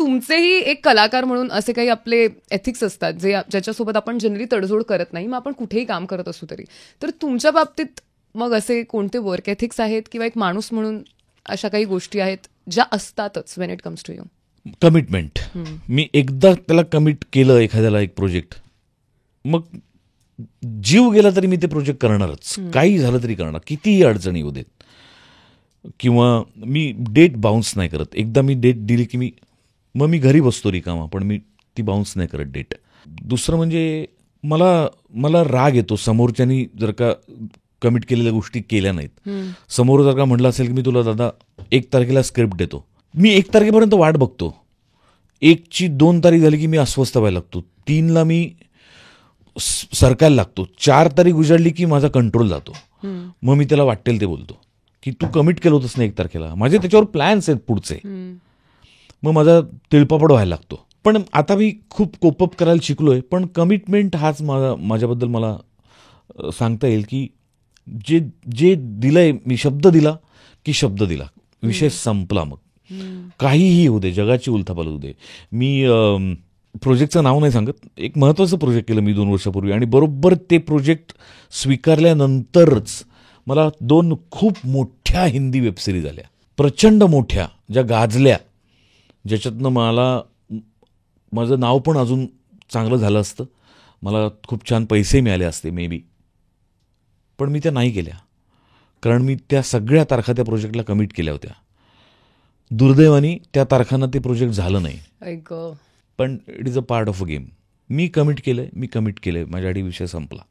तुमचेही एक कलाकार म्हणून असे काही आपले एथिक्स असतात ज्याच्यासोबत आपण जनरली तडजोड करत नाही, मग आपण कुठेही काम करत असू तरी. तर तुमच्या बाबतीत मग असे कोणते वर्क एथिक्स आहेत किंवा एक माणूस म्हणून अशा काही गोष्टी आहेत ज्या असतातच when it comes to you? Commitment. मी एकदा त्याला कमिट केलं एखाद्याला एक प्रोजेक्ट, मग जीव गेला तरी मी ते प्रोजेक्ट करणारच. काही झालं तरी करणार, कितीही अडचणी येऊ देत. किंवा मी डेट बाउन्स नाही करत. एकदा मी डेट दिली की मग मी घरी बसतो रिकामा, पण मी ती बाउन्स नाही करत डेट. दुसरं म्हणजे मला राग येतो समोरच्यानी जर का कमिट केलेल्या गोष्टी केल्या नाहीत. समोर जर का म्हटलं असेल की मी तुला दादा 1 तारखेला स्क्रिप्ट देतो, मी 1 तारखेपर्यंत वाट बघतो. 1ची 2 तारीख झाली की मी अस्वस्थ व्हायला लागतो. 3ला मी सरकायला लागतो. 4 तारीख उजाडली की माझा कंट्रोल जातो. मग मी त्याला वाटेल ते बोलतो की तू कमिट केलं होतंस ना 1 तारखेला, माझे त्याच्यावर प्लॅन्स आहेत पुढचे. मग माझा तिळपापड व्हायला लागतो. पण आता मी खूप कोपअप करायला शिकलोय. पण कमिटमेंट हाच माझ्याबद्दल मला सांगता येईल की जे दिलंय, मी शब्द दिला की शब्द दिला, विषय संपला. मग काहीही होऊ दे, जगाची उलथापालथ होऊ दे. मी प्रोजेक्टचं नाव नाही सांगत, एक महत्त्वाचं प्रोजेक्ट केलं मी 2 वर्षापूर्वी, आणि बरोबर ते प्रोजेक्ट स्वीकारल्यानंतरच मला 2 खूप मोठ्या हिंदी वेबसिरीज आल्या, प्रचंड मोठ्या, ज्या गाजल्या, ज्याच्यातनं माझं नाव पण अजून चांगलं झालं असतं, मला खूप छान पैसे मिळाले असते मे बी. पण मी त्या नाही केल्या, कारण मी त्या सगळ्या तारखा त्या प्रोजेक्टला कमिट केल्या होत्या. दुर्दैवाने त्या तारखांना ते प्रोजेक्ट झालं नाही. पण it is a part of a game. Me commit केलंय, माझ्यासाठी विषय संपला.